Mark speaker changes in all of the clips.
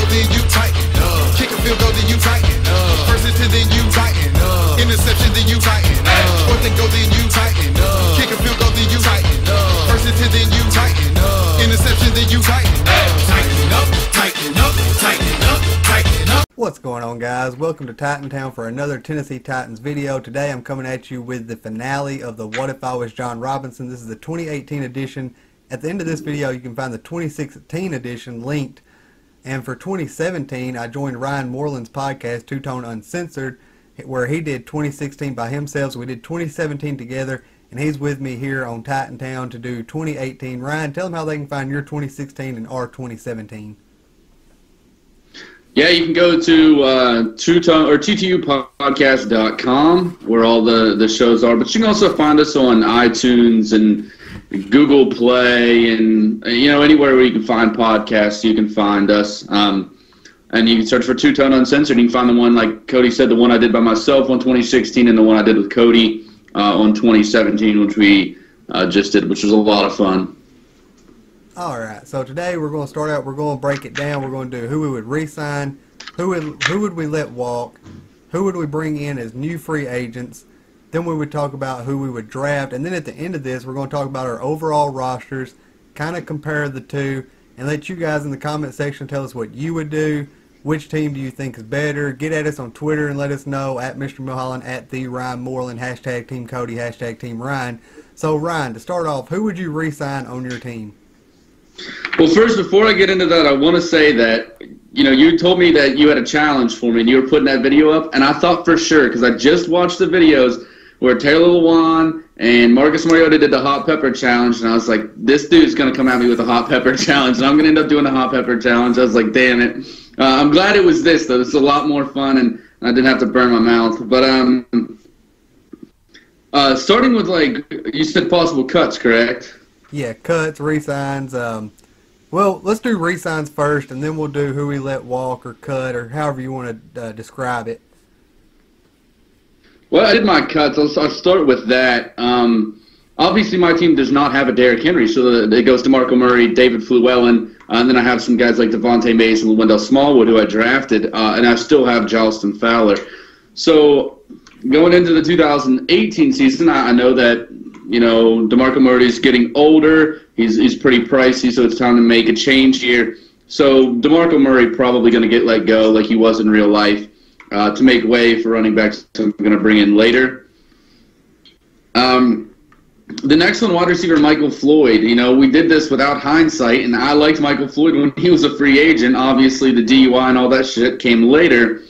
Speaker 1: then you tighten up. Kick a field goal, then you tighten up. First and 10, then you tighten up. Interception, then you tighten up. Fourth and goal, then you tighten up. Kick a field goal, then you tighten up. First and 10, then you tighten up. Interception, then you tighten up. Tighten up, tighten up, tighten up, tighten up.
Speaker 2: What's going on, guys? Welcome to Titantown for another Tennessee Titans video. Today I'm coming at you with the finale of the What If I Was Jon Robinson. This is the 2018 edition. At the end of this video you can find the 2016 edition linked. And for 2017 I joined Ryan Moreland's podcast, Tone Uncensored, where he did 2016 by himself. So we did 2017 together, and he's with me here on Titantown to do 2018. Ryan, tell them how they can find your 2016 and our 2017.
Speaker 3: Yeah, you can go to ttupodcast.com where all the shows are. But you can also find us on iTunes and Google Play and, anywhere where you can find podcasts, you can find us. And you can search for Tone Uncensored. You can find the one, like Cody said, the one I did by myself on 2016 and the one I did with Cody on 2017, which we just did, which was a lot of fun.
Speaker 2: Alright, so today we're going to start out, we're going to break it down. We're going to do who we would re-sign, who would we let walk, who would we bring in as new free agents, then we would talk about who we would draft, and then at the end of this we're going to talk about our overall rosters, kind of compare the two, and let you guys in the comment section tell us what you would do, which team do you think is better. Get at us on Twitter and let us know, at Mr. Mulholland, at the Ryan Moreland, hashtag Team Cody, hashtag Team Ryan. So Ryan, to start off, who would you re-sign on your team?
Speaker 3: Well, first, before I get into that, I want to say that, you told me that you had a challenge for me and you were putting that video up, and I thought for sure, because I just watched the videos where Taylor Lewan and Marcus Mariota did the hot pepper challenge, and I was like, this dude's going to come at me with a hot pepper challenge, and I'm going to end up doing a hot pepper challenge. I was like, damn it. I'm glad it was this, though. This is a lot more fun, and I didn't have to burn my mouth. But starting with, you said possible cuts, correct?
Speaker 2: Yeah, cuts, re-signs. Well, let's do re-signs first, and then we'll do who we let walk or cut, or however you want to describe it.
Speaker 3: Well, I did my cuts. I'll start with that. Obviously, my team does not have a Derrick Henry, so it goes to DeMarco Murray, David Fluellen, and then I have some guys like Devontae Mason and Wendell Smallwood, who I drafted, and I still have Jalston Fowler. So going into the 2018 season, I know that DeMarco Murray's getting older. He's pretty pricey, so it's time to make a change here. So DeMarco Murray probably going to get let go like he was in real life to make way for running backs I'm going to bring in later. The next one, wide receiver Michael Floyd. We did this without hindsight, and I liked Michael Floyd when he was a free agent. Obviously, the DUI and all that shit came later.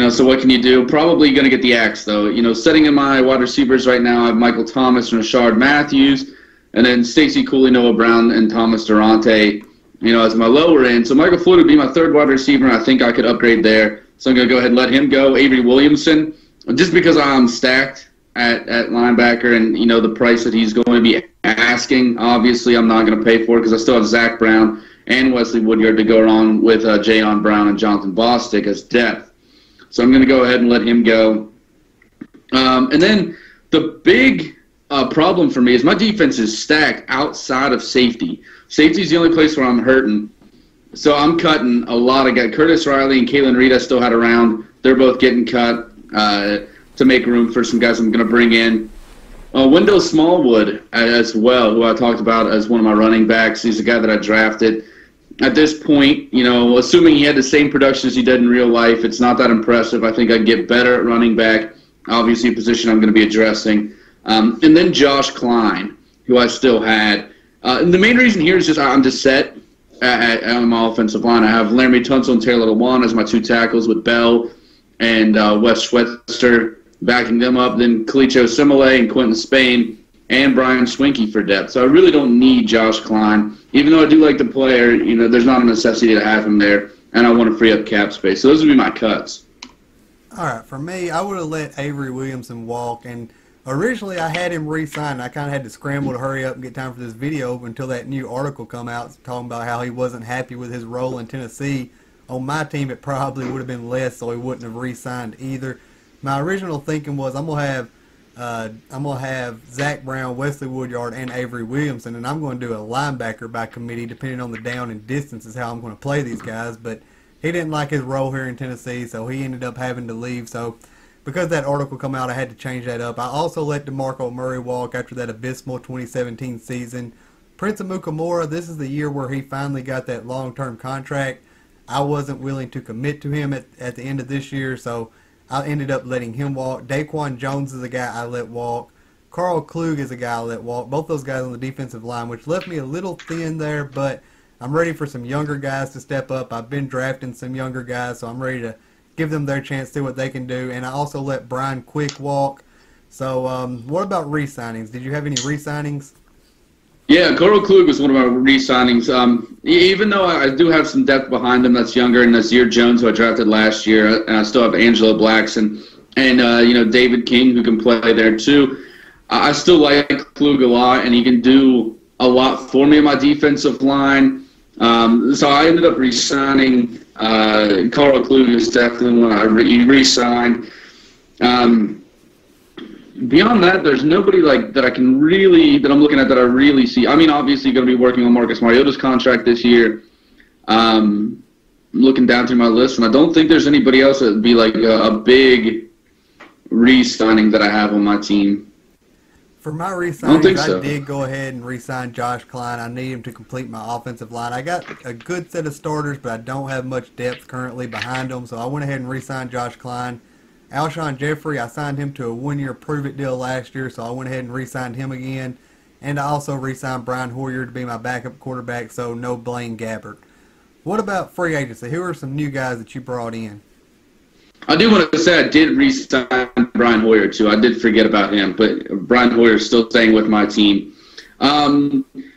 Speaker 3: So what can you do? Probably going to get the axe, though. Setting in my wide receivers right now, I have Michael Thomas and Rashard Matthews, and then Stacy Cooley, Noah Brown, and Thomas Durante, as my lower end. So Michael Floyd would be my third wide receiver, and I think I could upgrade there. So I'm going to go ahead and let him go. Avery Williamson, just because I'm stacked at linebacker and, the price that he's going to be asking, obviously I'm not going to pay for it because I still have Zach Brown and Wesley Woodyard to go around with Jayon Brown and Jonathan Bostic as depth. So I'm going to go ahead and let him go. And then the big problem for me is my defense is stacked outside of safety. Safety is the only place where I'm hurting. So I'm cutting a lot of guys. Curtis Riley and Kalen Reed I still had around. They're both getting cut to make room for some guys I'm going to bring in. Wendell Smallwood as well, who I talked about as one of my running backs. He's a guy that I drafted. At this point, assuming he had the same production as he did in real life, it's not that impressive. I think I'd get better at running back, obviously a position I'm going to be addressing. And then Josh Klein, who I still had. And the main reason here is just I'm just set on my offensive line. I have Laramie Tunsil and Taylor Lewan as my two tackles with Bell and Wes Schweitzer backing them up. Then Kalicho Simile and Quentin Spain and Brian Swinkie for depth. So I really don't need Josh Klein. Even though I do like the player, there's not a necessity to have him there, and I want to free up cap space. So those would be my cuts.
Speaker 2: All right, for me, I would have let Avery Williamson walk, and originally I had him re-signed. I kind of had to scramble to hurry up and get time for this video until that new article come out talking about how he wasn't happy with his role in Tennessee. On my team, it probably would have been less, so he wouldn't have re-signed either. My original thinking was I'm gonna have Zach Brown, Wesley Woodyard, and Avery Williamson, and I'm going to do a linebacker by committee depending on the down and distance is how I'm going to play these guys. But he didn't like his role here in Tennessee, so he ended up having to leave. So because that article come out, I had to change that up. I also let DeMarco Murray walk after that abysmal 2017 season. Prince Amukamara, this is the year where he finally got that long-term contract. I wasn't willing to commit to him at the end of this year, so I ended up letting him walk. Daquan Jones is a guy I let walk. Carl Klug is a guy I let walk. Both those guys on the defensive line, which left me a little thin there, but I'm ready for some younger guys to step up. I've been drafting some younger guys, so I'm ready to give them their chance, see what they can do. And I also let Brian Quick walk. So what about re-signings? Did you have any re-signings?
Speaker 3: Yeah, Carl Klug was one of our re-signings. Even though I do have some depth behind him that's younger, and Nasir Jones, who I drafted last year, and I still have Angelo Blackson and David King, who can play there too. I still like Klug a lot, and he can do a lot for me in my defensive line. So I ended up re-signing Carl Klug is definitely one I re-signed. Beyond that, there's nobody like that I'm looking at that I really see. I mean, obviously, going to be working on Marcus Mariota's contract this year. I'm looking down through my list, and I don't think there's anybody else that would be like a big re-signing that I have on my team.
Speaker 2: For my re-signings,
Speaker 3: so.
Speaker 2: I did go ahead and re-sign Josh Klein. I need him to complete my offensive line. I got a good set of starters, but I don't have much depth currently behind them, so I went ahead and re-signed Josh Klein. Alshon Jeffrey, I signed him to a one-year prove-it deal last year, so I went ahead and re-signed him again. And I also re-signed Brian Hoyer to be my backup quarterback, so no Blaine Gabbert. What about free agency? Who are some new guys that you brought in?
Speaker 3: I do want to say I did re-sign Brian Hoyer, too. I did forget about him, but Brian Hoyer is still staying with my team.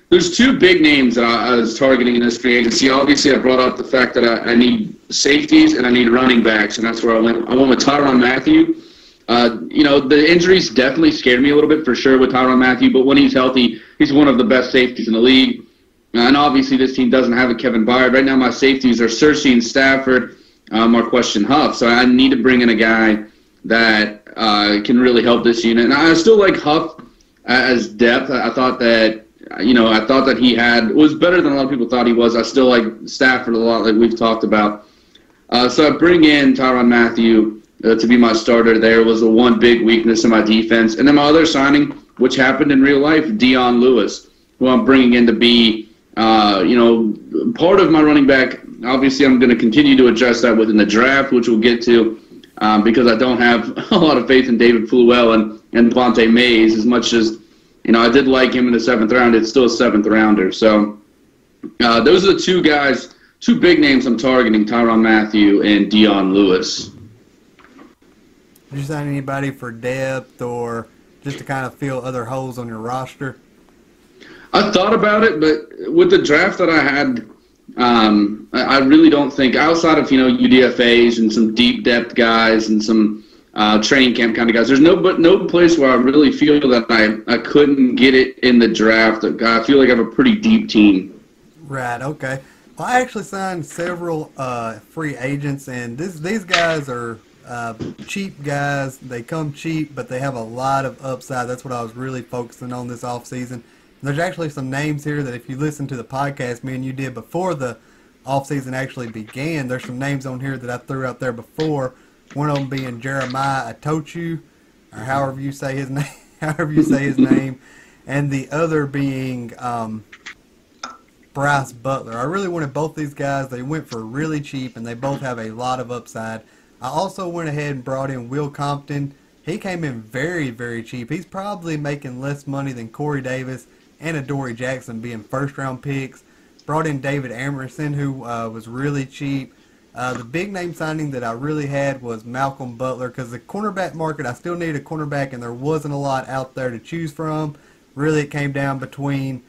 Speaker 3: There's two big names that I was targeting in this free agency. Obviously, I brought up the fact that I need safeties and I need running backs, and that's where I went. I went with Tyrann Mathieu. The injuries definitely scared me a little bit for sure with Tyrann Mathieu, but when he's healthy, he's one of the best safeties in the league. And obviously, this team doesn't have a Kevin Byard. Right now, my safeties are Cersei and Stafford, or Question Huff. So I need to bring in a guy that can really help this unit. And I still like Huff as depth. I thought that he was better than a lot of people thought he was. I still like Stafford a lot, like we've talked about. So I bring in Tyrann Mathieu to be my starter. There was the one big weakness in my defense. And then my other signing, which happened in real life, Dion Lewis, who I'm bringing in to be, part of my running back. Obviously, I'm going to continue to address that within the draft, which we'll get to, because I don't have a lot of faith in David Fluell and Vontae Mays as much as, I did like him in the 7th round. It's still a 7th rounder. So those are the two guys, two big names I'm targeting, Tyrann Mathieu and Dion Lewis.
Speaker 2: Did you sign anybody for depth or just to kind of fill other holes on your roster?
Speaker 3: I thought about it, but with the draft that I had, I really don't think, outside of, UDFAs and some deep depth guys and some training camp kind of guys, there's no place where I really feel that I couldn't get it in the draft. I feel like I have a pretty deep team.
Speaker 2: Right, okay. Well, I actually signed several free agents, and these guys are cheap guys. They come cheap, but they have a lot of upside. That's what I was really focusing on this offseason. There's actually some names here that if you listen to the podcast me and you did before the offseason actually began, there's some names on here that I threw out there before. One of them being Jeremiah Atochu, or however you say his name, and the other being Bryce Butler. I really wanted both these guys. They went for really cheap, and they both have a lot of upside. I also went ahead and brought in Will Compton. He came in very, very cheap. He's probably making less money than Corey Davis and Adoree Jackson being first-round picks. Brought in David Amerson, who was really cheap. The big name signing that I really had was Malcolm Butler, because the cornerback market, I still needed a cornerback, and there wasn't a lot out there to choose from. Really, it came down between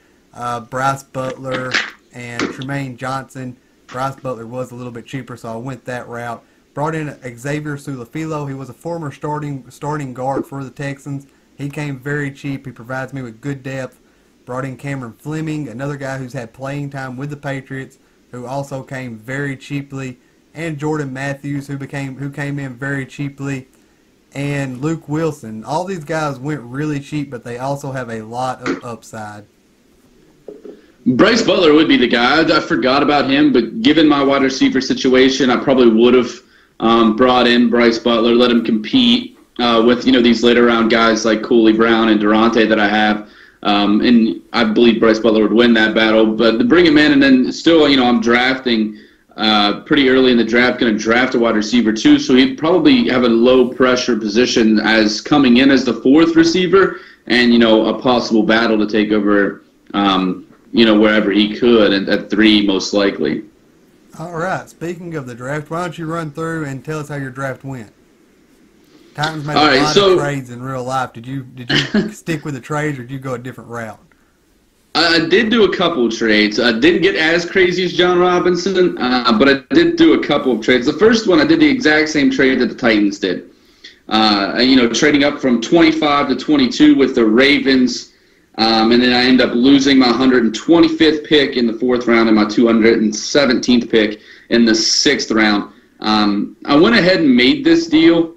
Speaker 2: Bryce Butler and Tremaine Johnson. Bryce Butler was a little bit cheaper, so I went that route. Brought in Xavier Sulafilo. He was a former starting guard for the Texans. He came very cheap. He provides me with good depth. Brought in Cameron Fleming, another guy who's had playing time with the Patriots, who also came very cheaply. And Jordan Matthews, who came in very cheaply, and Luke Wilson. All these guys went really cheap, but they also have a lot of upside.
Speaker 3: Bryce Butler would be the guy. I forgot about him, but given my wide receiver situation, I probably would have brought in Bryce Butler, let him compete with these later round guys like Cooley Brown and Durante that I have. And I believe Bryce Butler would win that battle. But to bring him in, and then still, I'm drafting pretty early in the draft, going to draft a wide receiver too. So he'd probably have a low pressure position as coming in as the fourth receiver, and a possible battle to take over. Wherever he could, and at 3 most likely.
Speaker 2: All right. Speaking of the draft, why don't you run through and tell us how your draft went? Titans made a lot of trades in real life. Did you stick with the trades, or did you go a different route?
Speaker 3: I did do a couple of trades. I didn't get as crazy as Jon Robinson, but I did do a couple of trades. The first one, I did the exact same trade that the Titans did. Trading up from 25 to 22 with the Ravens. And then I end up losing my 125th pick in the 4th round and my 217th pick in the 6th round. I went ahead and made this deal,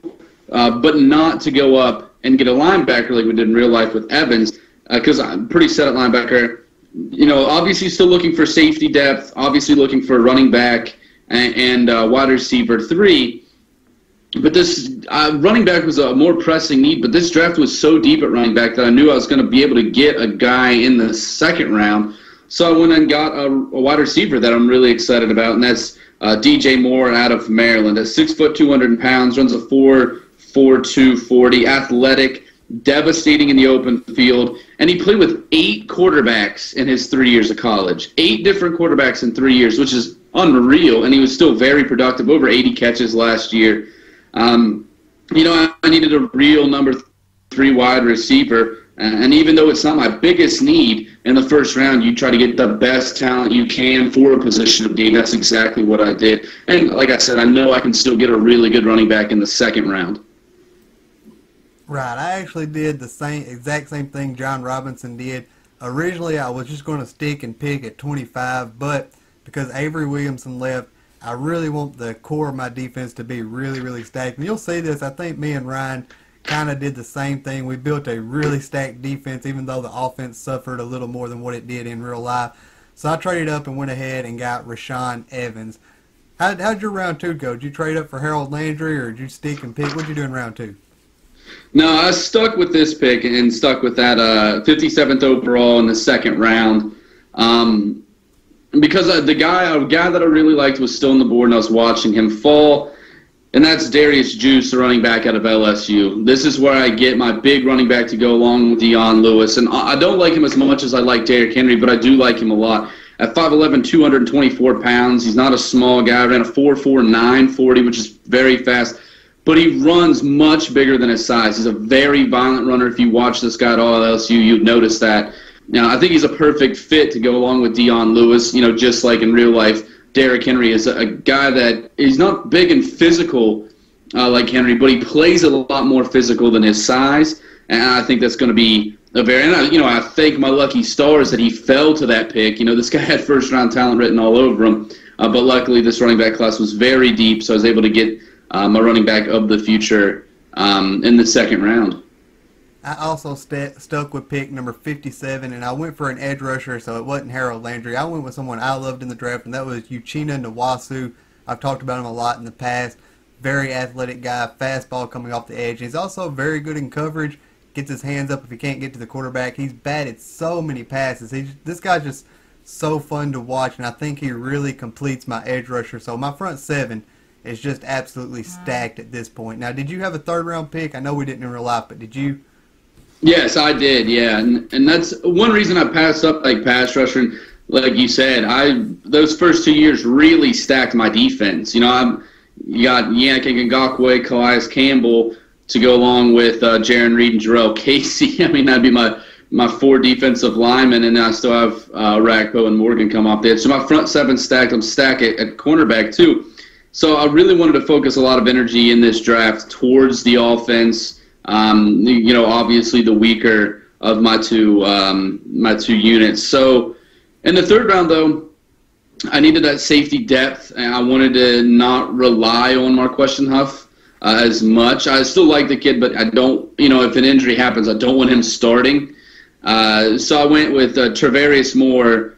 Speaker 3: but not to go up and get a linebacker like we did in real life with Evans, because I'm pretty set at linebacker. Obviously still looking for safety depth, obviously looking for a running back and wide receiver 3. But this running back was a more pressing need, but this draft was so deep at running back that I knew I was going to be able to get a guy in the 2nd round. So I went and got a wide receiver that I'm really excited about, and that's DJ Moore out of Maryland. At 6 foot, 200 pounds, runs a 4.42 40, athletic, devastating in the open field, and he played with 8 quarterbacks in his 3 years of college. 8 different quarterbacks in 3 years, which is unreal, and he was still very productive, over 80 catches last year. I needed a real number 3 wide receiver, and even though it's not my biggest need in the 1st round, you try to get the best talent you can for a position of need. That's exactly what I did. And like I said, I know I can still get a really good running back in the 2nd round.
Speaker 2: Right. I actually did the exact same thing Jon Robinson did. Originally, I was just going to stick and pick at 25, but because Avery Williamson left, I really want the core of my defense to be really, really stacked. And you'll see this. I think me and Ryan kind of did the same thing. We built a really stacked defense, even though the offense suffered a little more than what it did in real life. So I traded up and went ahead and got Rashaan Evans. How'd your round 2 go? Did you trade up for Harold Landry, or did you stick and pick? What'd you do in round 2?
Speaker 3: No, I stuck with this pick and stuck with that 57th overall in the 2nd round. Because a guy that I really liked was still on the board, and I was watching him fall, and that's Darius Juice, the running back out of LSU. This is where I get my big running back to go along with Dion Lewis, and I don't like him as much as I like Derrick Henry, but I do like him a lot. At 5'11", 224 pounds, he's not a small guy. Ran a 4.49 40, which is very fast, but he runs much bigger than his size. He's a very violent runner. If you watch this guy at all at LSU, you'd notice that. Now, I think he's a perfect fit to go along with Dion Lewis, just like in real life. Derrick Henry is a guy that is not big and physical like Henry, but he plays a lot more physical than his size, and I think that's going to be a very, and I thank my lucky stars that he fell to that pick. This guy had 1st-round talent written all over him, but luckily this running back class was very deep, so I was able to get my running back of the future in the 2nd round.
Speaker 2: I also stuck with pick number 57, and I went for an edge rusher, so it wasn't Harold Landry. I went with someone I loved in the draft, and that was Uchenna Nwasu. I've talked about him a lot in the past. Very athletic guy, fastball coming off the edge. He's also very good in coverage, gets his hands up if he can't get to the quarterback. He's batted so many passes. This guy's just so fun to watch, and I think he really completes my edge rusher. So my front 7 is just absolutely stacked at this point. Now, did you have a 3rd-round pick? I know we didn't in real life, but did you?
Speaker 3: Yes, I did, yeah, and that's one reason I passed up like pass rusher. And like you said, those first 2 years really stacked my defense. You got Yannick Ngakoue, Calais Campbell to go along with Jaron Reed and Jarrell Casey. I mean, that'd be my 4 defensive linemen, and then I still have Ragpo and Morgan come off there. So my front 7 stacked. I'm stacked at cornerback too. So I really wanted to focus a lot of energy in this draft towards the offense. Obviously the weaker of my two units. So in the 3rd round, though, I needed that safety depth, and I wanted to not rely on Marquestion Huff as much. I still like the kid, but I don't, if an injury happens, I don't want him starting. So I went with Travarius Moore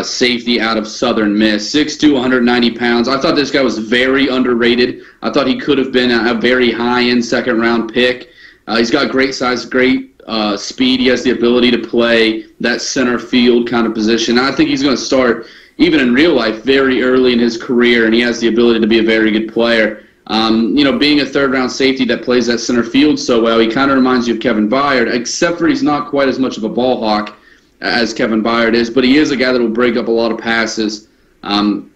Speaker 3: safety out of Southern Miss. 6'2", 190 pounds. I thought this guy was very underrated. I thought he could have been a very high-end second-round pick. He's got great size, great speed. He has the ability to play that center field kind of position. I think he's going to start, even in real life, very early in his career, and he has the ability to be a very good player. Being a third-round safety that plays that center field so well, he kind of reminds you of Kevin Byard, except for he's not quite as much of a ball hawk as Kevin Byard is, but he is a guy that will break up a lot of passes. Obviously,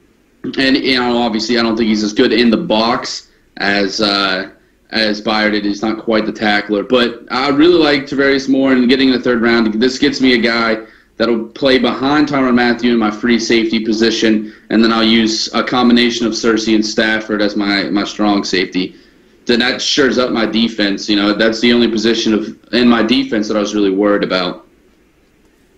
Speaker 3: I don't think he's as good in the box as Byard is. He's not quite the tackler, but I really like Tavarius Moore, and getting in the third round, this gets me a guy that'll play behind Tyrann Mathieu in my free safety position, and then I'll use a combination of Cersei and Stafford as my strong safety. Then that shores up my defense. That's the only position in my defense that I was really worried about.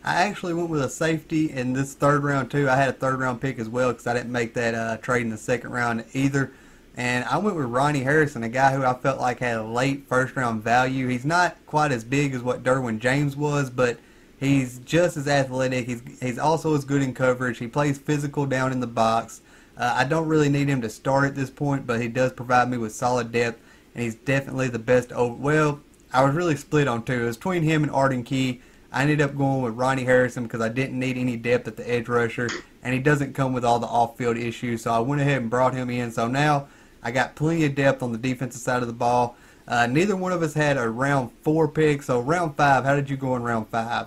Speaker 2: I actually went with a safety in this third round too. I had a third round pick as well because I didn't make that trade in the second round either. And I went with Ronnie Harrison, a guy who I felt like had a late first round value. He's not quite as big as what Derwin James was, but he's just as athletic. He's also as good in coverage. He plays physical down in the box. I don't really need him to start at this point, but he does provide me with solid depth, and he's definitely the best. I was really split on two. It was between him and Arden Key. I ended up going with Ronnie Harrison because I didn't need any depth at the edge rusher, and he doesn't come with all the off-field issues, so I went ahead and brought him in. So now I got plenty of depth on the defensive side of the ball. Neither one of us had a round 4 pick, so round 5, how did you go in round 5?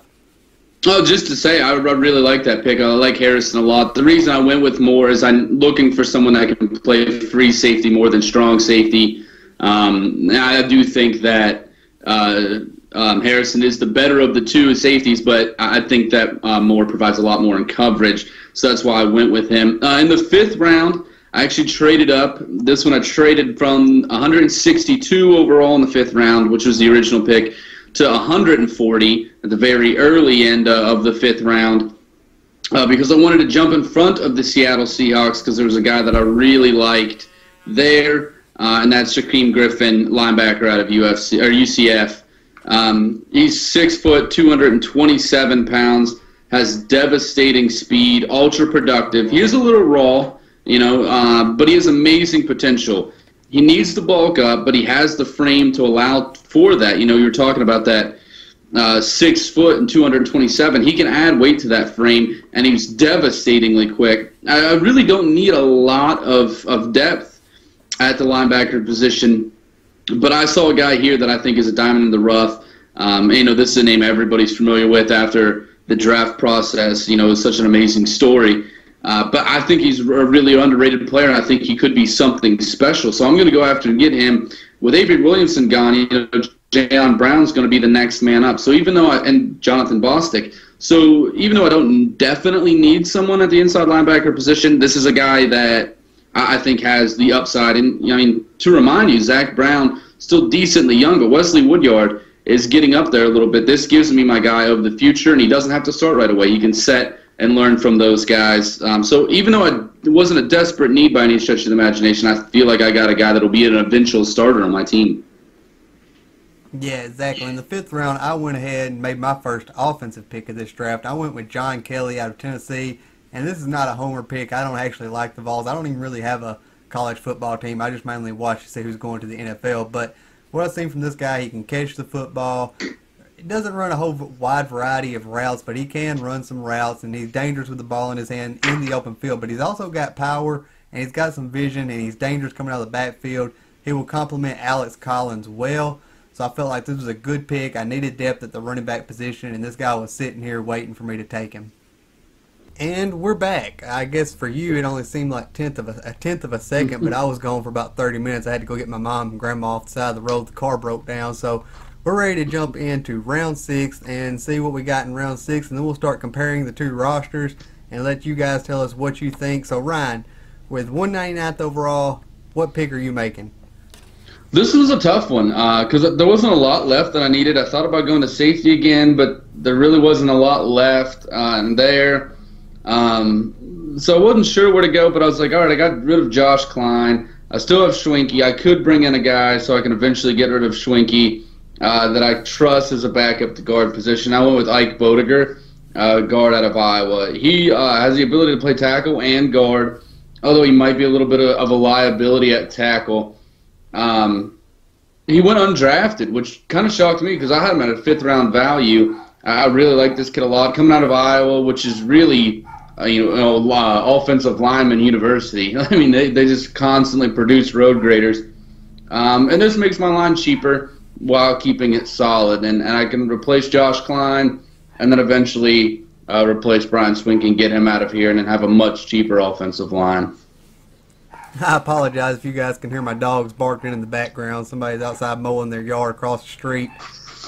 Speaker 3: Oh, just to say, I really like that pick. I like Harrison a lot. The reason I went with Moore is I'm looking for someone that can play free safety more than strong safety. I do think that Harrison is the better of the two safeties, but I think that Moore provides a lot more in coverage, so that's why I went with him. In the 5th round, I actually traded up. This one I traded from 162 overall in the 5th round, which was the original pick, to 140 at the very early end of the 5th round because I wanted to jump in front of the Seattle Seahawks because there was a guy that I really liked there, and that's Shaquem Griffin, linebacker out of UCF. He's 6 foot, 227 pounds, has devastating speed, ultra productive. He is a little raw, but he has amazing potential. He needs to bulk up, but he has the frame to allow for that. You were talking about that 6 foot and 227. He can add weight to that frame, and he's devastatingly quick. I really don't need a lot of depth at the linebacker position, but I saw a guy here that I think is a diamond in the rough. This is a name everybody's familiar with after the draft process. It's such an amazing story. But I think he's a really underrated player, and I think he could be something special. So I'm going to go after and get him. With Avery Williamson gone, Jayon Brown's going to be the next man up. So and Jonathan Bostic. So even though I don't definitely need someone at the inside linebacker position, this is a guy that I think has the upside. And to remind you, Zach Brown still decently young, but Wesley Woodyard is getting up there a little bit. This gives me my guy of the future, and he doesn't have to start right away. He can set and learn from those guys. So even though it wasn't a desperate need by any stretch of the imagination, I feel like I got a guy that will be an eventual starter on my team.
Speaker 2: Yeah, exactly. In the 5th round, I went ahead and made my first offensive pick of this draft. I went with John Kelly out of Tennessee, and this is not a homer pick. I don't actually like the Vols. I don't even really have a college football team. I just mainly watch to see who's going to the NFL. But what I've seen from this guy, he can catch the football. He doesn't run a whole wide variety of routes, but he can run some routes, and he's dangerous with the ball in his hand in the open field. But he's also got power, and he's got some vision, and he's dangerous coming out of the backfield. He will complement Alex Collins well. So I felt like this was a good pick. I needed depth at the running back position, and this guy was sitting here waiting for me to take him. And we're back. I guess for you it only seemed like a tenth of a second, but I was gone for about 30 minutes. I had to go get my mom and grandma off the side of the road. The car broke down, so we're ready to jump into round 6 and see what we got in round 6, and then we'll start comparing the two rosters and let you guys tell us what you think. So Ryan, with 199th overall, what pick are you making?
Speaker 3: This was a tough one because there wasn't a lot left that I needed. I thought about going to safety again, but there really wasn't a lot left there. So I wasn't sure where to go, but I was like, all right, I got rid of Josh Klein. I still have Schwenke. I could bring in a guy so I can eventually get rid of Schwenke that I trust as a backup to guard position. I went with Ike Bodiger guard out of Iowa. He has the ability to play tackle and guard, although he might be a little bit of a liability at tackle. He went undrafted, which kind of shocked me because I had him at a 5th-round value. I really like this kid a lot. Coming out of Iowa, which is really, offensive lineman university. I mean, they just constantly produce road graders. And this makes my line cheaper while keeping it solid. And I can replace Josh Klein and then eventually replace Brian Swink and get him out of here and then have a much cheaper offensive line.
Speaker 2: I apologize if you guys can hear my dogs barking in the background. Somebody's outside mowing their yard across the street.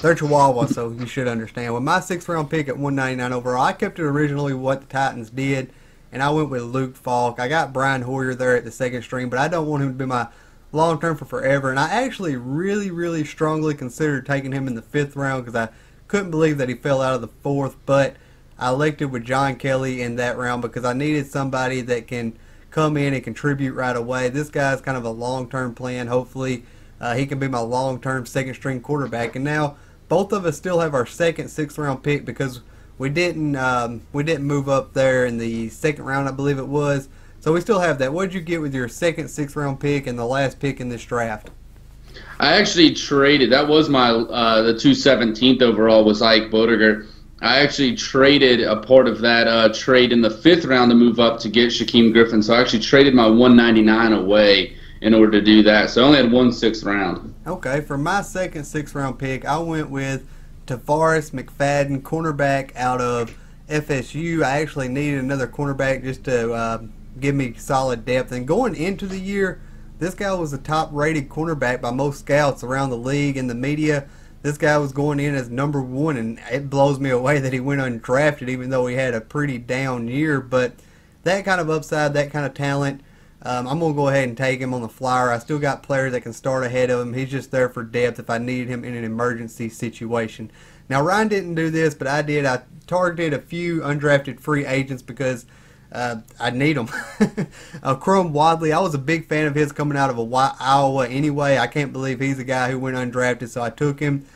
Speaker 2: They're Chihuahua, so you should understand. With my 6th-round pick at 199 overall, I kept it originally what the Titans did, and I went with Luke Falk. I got Brian Hoyer there at the 2nd string, but I don't want him to be my long-term for forever. And I actually really, really strongly considered taking him in the 5th round because I couldn't believe that he fell out of the 4th, but I elected with John Kelly in that round because I needed somebody that can come in and contribute right away. This guy's kind of a long-term plan. Hopefully, he can be my long-term 2nd-string quarterback. And now both of us still have our 2nd, 6th-round pick because we didn't move up there in the 2nd round, I believe it was. So we still have that. What did you get with your 2nd, 6th-round pick and the last pick in this draft?
Speaker 3: I actually traded. That was my the 217th overall was Ike Bodeger. I actually traded a part of that trade in the 5th round to move up to get Shaquem Griffin. So I actually traded my 199 away in order to do that. So I only had 1 6th round.
Speaker 2: Okay, for my 2nd, 6th-round pick, I went with Tavares McFadden, cornerback out of FSU. I actually needed another cornerback just to give me solid depth. And going into the year, this guy was the top-rated cornerback by most scouts around the league and the media. This guy was going in as number 1, and it blows me away that he went undrafted even though he had a pretty down year. But that kind of upside, that kind of talent, I'm going to go ahead and take him on the flyer. I still got players that can start ahead of him. He's just there for depth if I needed him in an emergency situation. Now, Ryan didn't do this, but I did. I targeted a few undrafted free agents because I need them. Crum Wadley, I was a big fan of his coming out of Iowa anyway. I can't believe he's a guy who went undrafted, so I took him.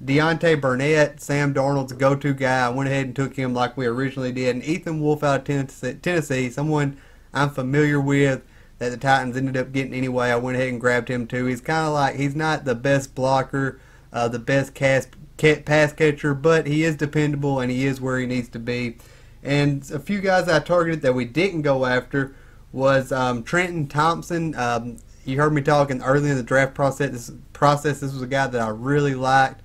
Speaker 2: Deontay Burnett, Sam Darnold's go-to guy. I went ahead and took him like we originally did. And Ethan Wolf out of Tennessee, someone I'm familiar with that the Titans ended up getting anyway. I went ahead and grabbed him too. He's kind of like, he's not the best blocker, the best pass catcher, but he is dependable and he is where he needs to be. And a few guys I targeted that we didn't go after was Trenton Thompson. You heard me talking early in the draft process. This was a guy that I really liked.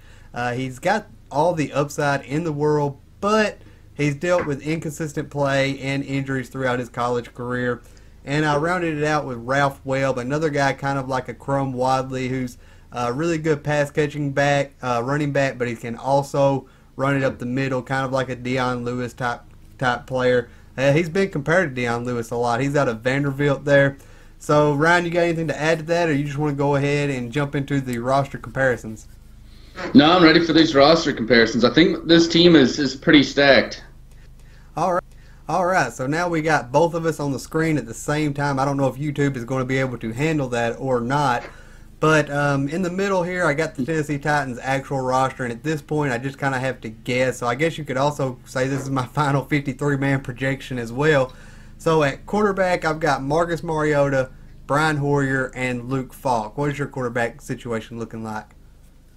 Speaker 2: He's got all the upside in the world, but he's dealt with inconsistent play and injuries throughout his college career. And I rounded it out with Ralph Webb, another guy kind of like a Crum Wadley who's a really good pass-catching back, running back, but he can also run it up the middle, kind of like a Dion Lewis type player. He's been compared to Dion Lewis a lot. He's out of Vanderbilt there. So, Ryan, you got anything to add to that, or you just want to go ahead and jump into the roster comparisons?
Speaker 3: No, I'm ready for these roster comparisons. I think this team is pretty stacked.
Speaker 2: All right, so now we got both of us on the screen at the same time. I don't know if YouTube is going to be able to handle that or not. But in the middle here, I got the Tennessee Titans' actual roster, and at this point, I just kind of have to guess. So I guess you could also say this is my final 53-man projection as well. So at quarterback, I've got Marcus Mariota, Brian Hoyer, and Luke Falk. What is your quarterback situation looking like?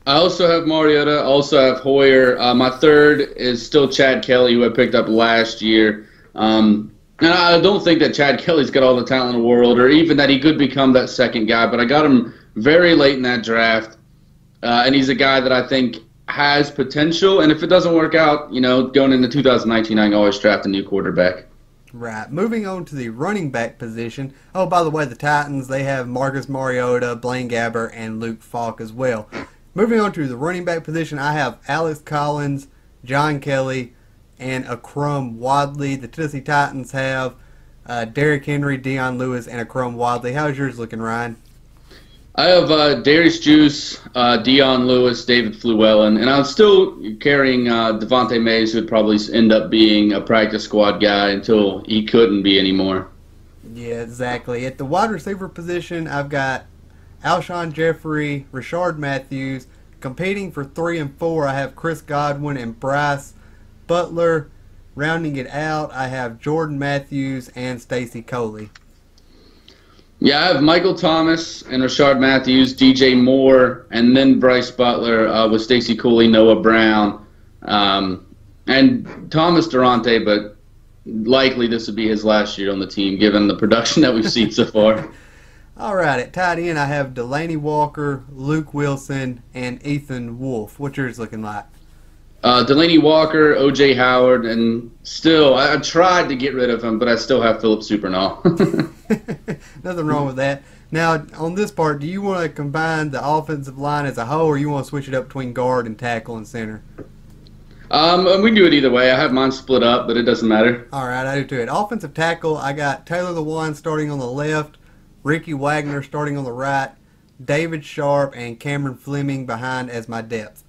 Speaker 3: I also have Mariota, also have Hoyer. My third is still Chad Kelly, who I picked up last year. And I don't think that Chad Kelly's got all the talent in the world, or even that he could become that second guy, but I got him very late in that draft. And he's a guy that I think has potential, and if it doesn't work out, going into 2019, I can always draft a new quarterback.
Speaker 2: Right. Moving on to the running back position. Oh, by the way, the Titans, they have Marcus Mariota, Blaine Gabbert, and Luke Falk as well. Moving on to the running back position, I have Alex Collins, John Kelly, and Crum Wadley. The Tennessee Titans have Derrick Henry, Dion Lewis, and Crum Wadley. How's yours looking, Ryan?
Speaker 3: I have Darius Juice, Dion Lewis, David Fluellen, and I'm still carrying Devontae Mays, who would probably end up being a practice squad guy until he couldn't be anymore. Yeah,
Speaker 2: exactly. At the wide receiver position, I've got Alshon Jeffrey, Rashard Matthews. Competing for 3 and 4, I have Chris Godwin and Bryce Butler. Rounding it out, I have Jordan Matthews and Stacy Coley.
Speaker 3: Yeah, I have Michael Thomas and Rashard Matthews, DJ Moore, and then Bryce Butler with Stacy Cooley, Noah Brown, and Thomas Durante, but likely this would be his last year on the team given the production that we've seen so far.
Speaker 2: All right, at tight end, I have Delanie Walker, Luke Wilson, and Ethan Wolf. What's yours looking like?
Speaker 3: Delanie Walker, O.J. Howard, and still, I tried to get rid of him, but I still have Philip Supernall.
Speaker 2: Nothing wrong with that. Now, on this part, do you want to combine the offensive line as a whole, or you want to switch it up between guard and tackle and center?
Speaker 3: We can do it either way. I have mine split up, but it doesn't matter.
Speaker 2: All right, I do too. At offensive tackle, I got Taylor Lewan starting on the left, Ricky Wagner starting on the right, David Sharp and Cameron Fleming behind as my depth.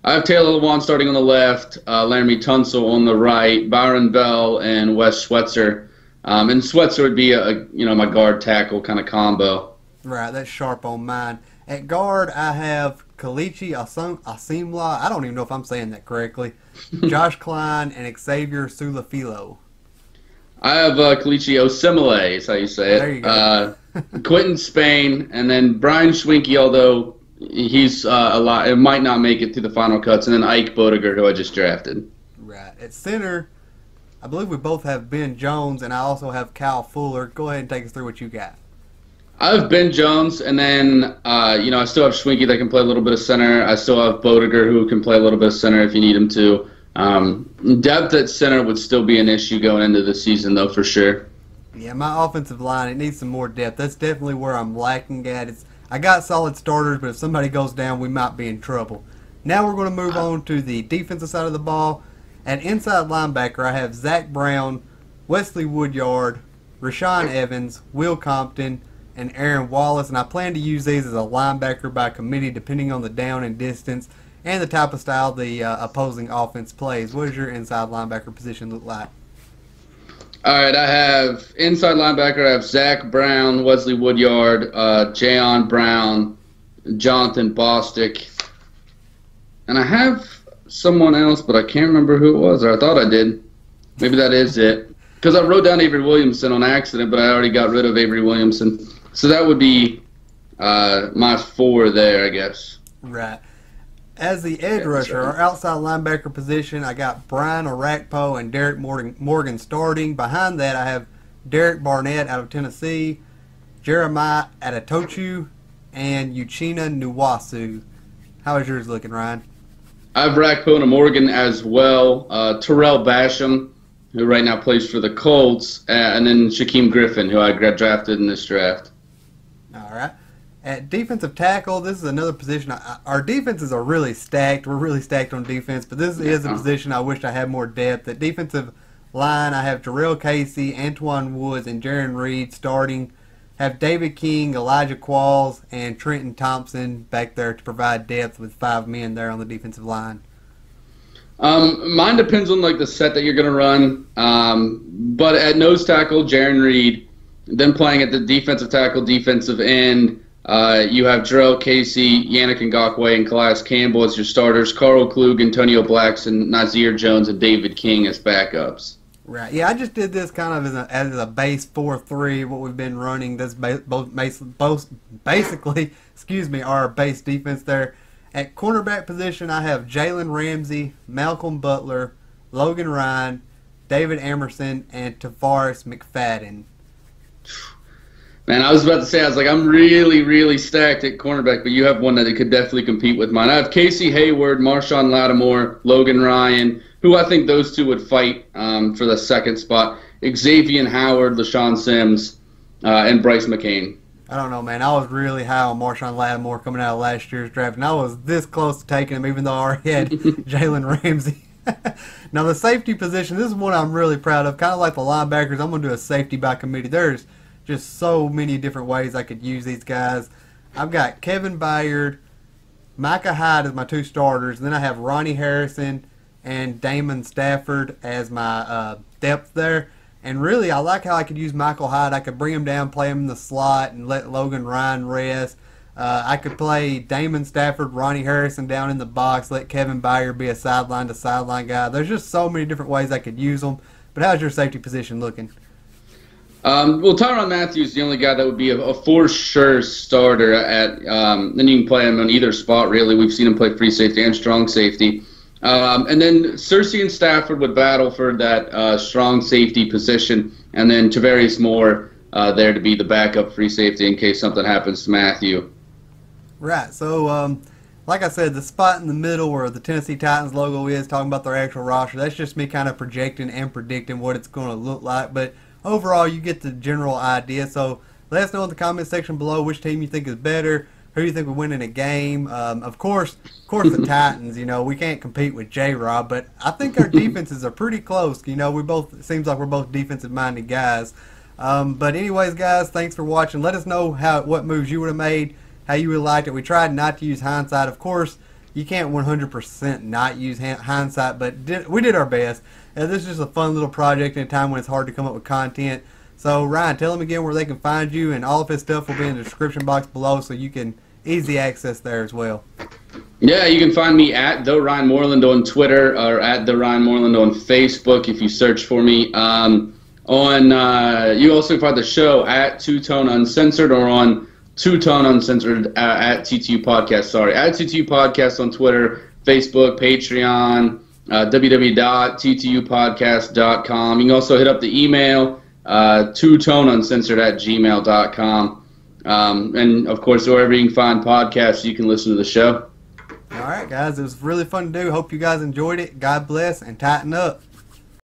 Speaker 3: I have Taylor Lewan starting on the left, Laramie Tunsil on the right, Byron Bell and Wes Schweitzer. And Schweitzer would be my guard tackle kind of combo.
Speaker 2: Right, that's Sharp on mine. At guard, I have Kalichi Asimla. I don't even know if I'm saying that correctly. Josh Klein and Xavier Sulafilo.
Speaker 3: I have Kalichi Osemele, is how you say it.
Speaker 2: There you go.
Speaker 3: Quentin Spain, and then Brian Schwenke, although he's a lot. It might not make it to the final cuts, and then Ike Bodeger, who I just drafted.
Speaker 2: Right. At center, I believe we both have Ben Jones, and I also have Kyle Fuller. Go ahead and take us through what you got.
Speaker 3: I have Ben Jones, and then I still have Schwenke that can play a little bit of center. I still have Bodeger, who can play a little bit of center if you need him to. Depth at center would still be an issue going into the season, though, for sure.
Speaker 2: Yeah, my offensive line, it needs some more depth. That's definitely where I'm lacking at. I got solid starters, but if somebody goes down, we might be in trouble. Now we're going to move on to the defensive side of the ball. At inside linebacker, I have Zach Brown, Wesley Woodyard, Rashaan Evans, Will Compton, and Aaron Wallace. And I plan to use these as a linebacker by committee depending on the down and distance and the type of style the opposing offense plays. What does your inside linebacker position look like?
Speaker 3: All right, I have inside linebacker. I have Zach Brown, Wesley Woodyard, Jayon Brown, Jonathan Bostic, and I have someone else, but I can't remember who it was, or I thought I did. Maybe that is it, because I wrote down Avery Williamson on accident, but I already got rid of Avery Williamson, so that would be my 4 there, I guess.
Speaker 2: Right. As the edge rusher, our outside linebacker position, I got Brian Orakpo and Derek Morgan starting. Behind that, I have Derek Barnett out of Tennessee, Jeremiah Adatochu, and Uchenna Nwasu. How is yours looking, Ryan?
Speaker 3: I have Rakpo and Morgan as well. Terrell Basham, who right now plays for the Colts, and then Shaquem Griffin, who I drafted in this draft.
Speaker 2: All right. At defensive tackle, this is another position. Our defenses are really stacked. We're really stacked on defense, but this is a position I wish I had more depth. At defensive line, I have Jarrell Casey, Antoine Woods, and Jaron Reed starting. Have David King, Elijah Qualls, and Trenton Thompson back there to provide depth with 5 men there on the defensive line.
Speaker 3: Mine depends on the set that you're going to run. But at nose tackle, Jaron Reed. Then playing at the defensive tackle, defensive end, you have Jarrell Casey, Yannick Ngakoue, and Calais Campbell as your starters. Carl Klug, Antonio Blackson, Nazir Jones, and David King as backups.
Speaker 2: Right. Yeah, I just did this kind of as a base 4-3, what we've been running. That's basically, our base defense there. At cornerback position, I have Jalen Ramsey, Malcolm Butler, Logan Ryan, David Emerson, and Tavares McFadden.
Speaker 3: Man, I was about to say, I'm really, really stacked at cornerback, but you have one that could definitely compete with mine. I have Casey Hayward, Marshawn Lattimore, Logan Ryan, who I think those two would fight for the second spot, Xavier Howard, LaShawn Sims, and Bryce McCain.
Speaker 2: I don't know, man. I was really high on Marshawn Lattimore coming out of last year's draft, and I was this close to taking him, even though I already had Jalen Ramsey. Now, the safety position, this is one I'm really proud of. Kind of like the linebackers, I'm going to do a safety by committee. There's just so many different ways I could use these guys. I've got Kevin Byard, Micah Hyde as my 2 starters, and then I have Ronnie Harrison and Damon Stafford as my depth there. And really, I like how I could use Michael Hyde. I could bring him down, play him in the slot, and let Logan Ryan rest. I could play Damon Stafford, Ronnie Harrison down in the box, let Kevin Byard be a sideline-to-sideline guy. There's just so many different ways I could use them. But how's your safety position looking?
Speaker 3: Well, Tyrann Mathieu is the only guy that would be a for sure starter at. Then you can play him on either spot, really. We've seen him play free safety and strong safety. And then Cersei and Stafford would battle for that strong safety position, and then Tavarius Moore there to be the backup free safety in case something happens to Mathieu.
Speaker 2: Right. So, like I said, the spot in the middle where the Tennessee Titans logo is, talking about their actual roster, that's just me kind of projecting and predicting what it's going to look like. But overall, you get the general idea. So let us know in the comment section below which team you think is better, who you think will win in a game. Of course, the Titans. You know, we can't compete with J-Rob, but I think our defenses are pretty close. You know, it seems like we're both defensive-minded guys. But anyways, guys, thanks for watching. Let us know what moves you would have made, how you would have liked it. We tried not to use hindsight. Of course, you can't 100% not use hindsight, but we did our best. This is just a fun little project in a time when it's hard to come up with content. So, Ryan, tell them again where they can find you, and all of his stuff will be in the description box below so you can easily access there as well.
Speaker 3: Yeah, you can find me at The Ryan Moreland on Twitter or at The Ryan Moreland on Facebook if you search for me. You also find the show at Tone Uncensored or on Tone Uncensored at TTU Podcast. Sorry, at TTU Podcast on Twitter, Facebook, Patreon, www.ttupodcast.com. You can also hit up the email toneuncensored@gmail.com. And, of course, wherever you can find podcasts, you can listen to the show.
Speaker 2: All right, guys. It was really fun to do. Hope you guys enjoyed it. God bless, and tighten up.